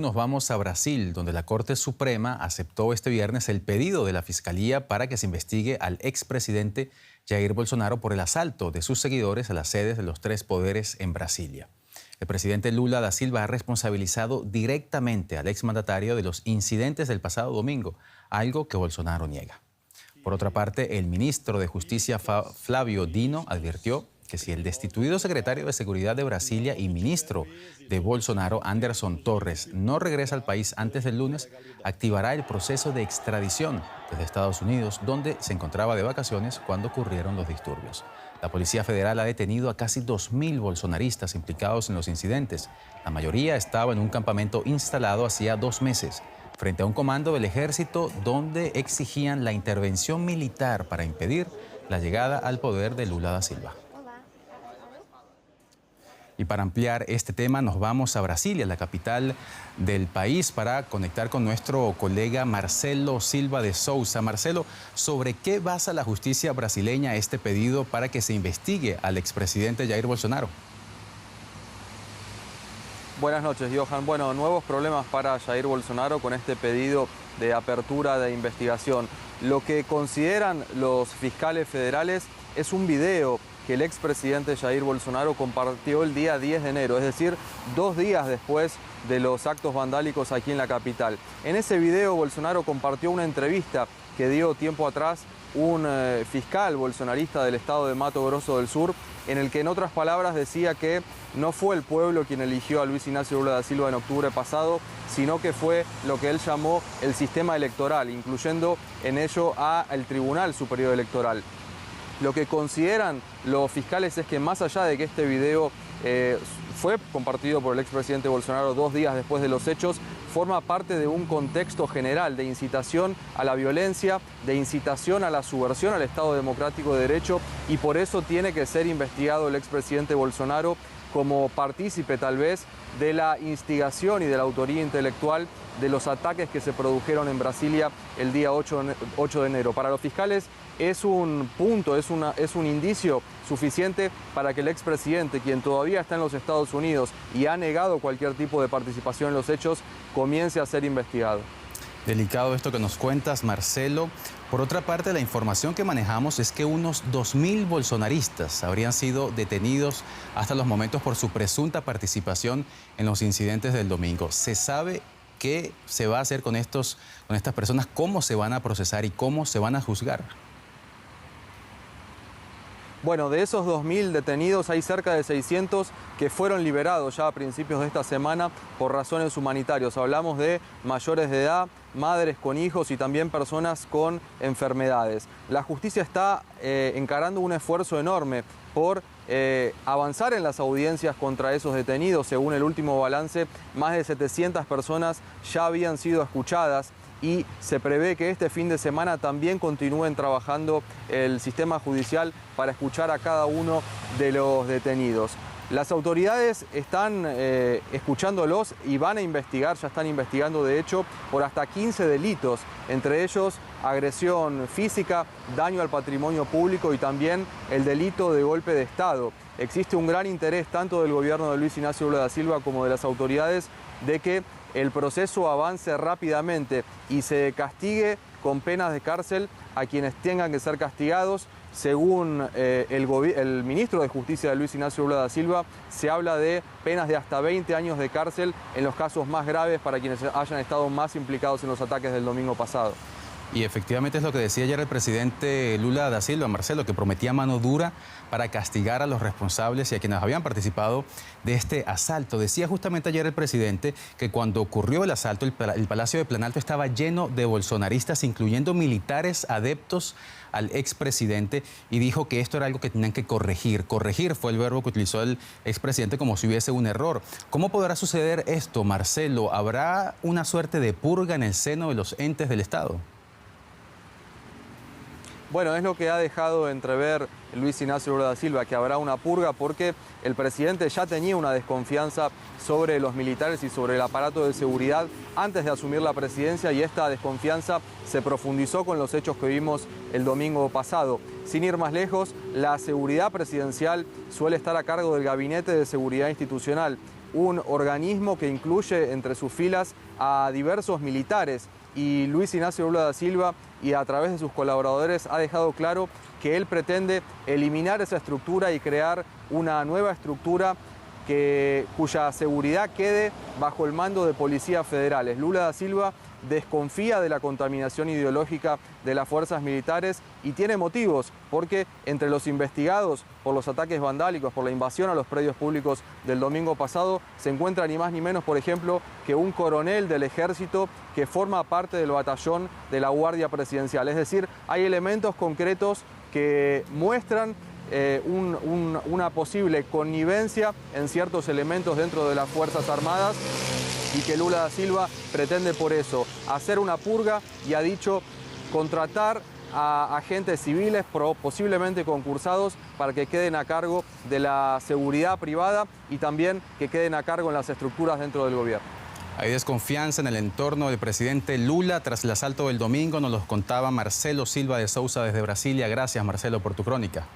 Nos vamos a Brasil, donde la Corte Suprema aceptó este viernes el pedido de la Fiscalía para que se investigue al expresidente Jair Bolsonaro por el asalto de sus seguidores a las sedes de los tres poderes en Brasilia. El presidente Lula da Silva ha responsabilizado directamente al exmandatario de los incidentes del pasado domingo, algo que Bolsonaro niega. Por otra parte, el ministro de Justicia Flávio Dino advirtió que si el destituido secretario de Seguridad de Brasilia y ministro de Bolsonaro, Anderson Torres, no regresa al país antes del lunes, activará el proceso de extradición desde Estados Unidos, donde se encontraba de vacaciones cuando ocurrieron los disturbios. La Policía Federal ha detenido a casi 2.000 bolsonaristas implicados en los incidentes. La mayoría estaba en un campamento instalado hacía 2 meses, frente a un comando del ejército donde exigían la intervención militar para impedir la llegada al poder de Lula da Silva. Y para ampliar este tema nos vamos a Brasilia, la capital del país, para conectar con nuestro colega Marcelo Silva de Souza. Marcelo, ¿sobre qué basa la justicia brasileña este pedido para que se investigue al expresidente Jair Bolsonaro? Buenas noches, Johan. Bueno, nuevos problemas para Jair Bolsonaro con este pedido de apertura de investigación. Lo que consideran los fiscales federales es un video que el expresidente Jair Bolsonaro compartió el día 10 de enero, es decir, 2 días después de los actos vandálicos aquí en la capital. En ese video, Bolsonaro compartió una entrevista que dio tiempo atrás un fiscal bolsonarista del estado de Mato Grosso del Sur, en el que en otras palabras decía que no fue el pueblo quien eligió a Luis Ignacio Lula da Silva en octubre pasado, sino que fue lo que él llamó el sistema electoral, incluyendo en ello al Tribunal Superior Electoral. Lo que consideran los fiscales es que más allá de que este video fue compartido por el expresidente Bolsonaro 2 días después de los hechos, forma parte de un contexto general de incitación a la violencia, de incitación a la subversión al Estado Democrático de Derecho, y por eso tiene que ser investigado el expresidente Bolsonaro como partícipe tal vez de la instigación y de la autoría intelectual de los ataques que se produjeron en Brasilia el día 8 de enero. Para los fiscales es un punto, es un indicio suficiente para que el expresidente, quien todavía está en los Estados Unidos y ha negado cualquier tipo de participación en los hechos, comience a ser investigado. Delicado esto que nos cuentas, Marcelo. Por otra parte, la información que manejamos es que unos 2.000 bolsonaristas habrían sido detenidos hasta los momentos por su presunta participación en los incidentes del domingo. ¿Se sabe qué se va a hacer con estas personas? ¿Cómo se van a procesar y cómo se van a juzgar? Bueno, de esos 2.000 detenidos hay cerca de 600 que fueron liberados ya a principios de esta semana por razones humanitarias. Hablamos de mayores de edad, madres con hijos y también personas con enfermedades. La justicia está encarando un esfuerzo enorme por avanzar en las audiencias contra esos detenidos. Según el último balance, más de 700 personas ya habían sido escuchadas, y se prevé que este fin de semana también continúen trabajando el sistema judicial para escuchar a cada uno de los detenidos. Las autoridades están escuchándolos y van a investigar, ya están investigando de hecho, por hasta 15 delitos, entre ellos agresión física, daño al patrimonio público y también el delito de golpe de Estado. Existe un gran interés tanto del gobierno de Luis Ignacio Lula da Silva como de las autoridades de que el proceso avance rápidamente y se castigue con penas de cárcel a quienes tengan que ser castigados. Según el ministro de Justicia de Luis Ignacio Lula da Silva, se habla de penas de hasta 20 años de cárcel en los casos más graves para quienes hayan estado más implicados en los ataques del domingo pasado. Y efectivamente es lo que decía ayer el presidente Lula da Silva, Marcelo, que prometía mano dura para castigar a los responsables y a quienes habían participado de este asalto. Decía justamente ayer el presidente que cuando ocurrió el asalto, el Palacio de Planalto estaba lleno de bolsonaristas, incluyendo militares adeptos al expresidente, y dijo que esto era algo que tenían que corregir. Corregir fue el verbo que utilizó el expresidente, como si hubiese un error. ¿Cómo podrá suceder esto, Marcelo? ¿Habrá una suerte de purga en el seno de los entes del Estado? Bueno, es lo que ha dejado entrever Luis Ignacio Lula da Silva, que habrá una purga porque el presidente ya tenía una desconfianza sobre los militares y sobre el aparato de seguridad antes de asumir la presidencia, y esta desconfianza se profundizó con los hechos que vimos el domingo pasado. Sin ir más lejos, la seguridad presidencial suele estar a cargo del Gabinete de Seguridad Institucional, un organismo que incluye entre sus filas a diversos militares. Y Luis Ignacio Lula da Silva, y a través de sus colaboradores, ha dejado claro que él pretende eliminar esa estructura y crear una nueva estructura cuya seguridad quede bajo el mando de policías federales. Lula da Silva desconfía de la contaminación ideológica de las fuerzas militares y tiene motivos, porque entre los investigados por los ataques vandálicos, por la invasión a los predios públicos del domingo pasado, se encuentra ni más ni menos, por ejemplo, que un coronel del ejército que forma parte del batallón de la Guardia Presidencial. Es decir, hay elementos concretos que muestran una posible connivencia en ciertos elementos dentro de las Fuerzas Armadas, y que Lula da Silva pretende por eso hacer una purga y ha dicho contratar a agentes civiles posiblemente concursados para que queden a cargo de la seguridad privada y también que queden a cargo en las estructuras dentro del gobierno. Hay desconfianza en el entorno del presidente Lula tras el asalto del domingo, nos lo contaba Marcelo Silva de Souza desde Brasilia. Gracias, Marcelo, por tu crónica.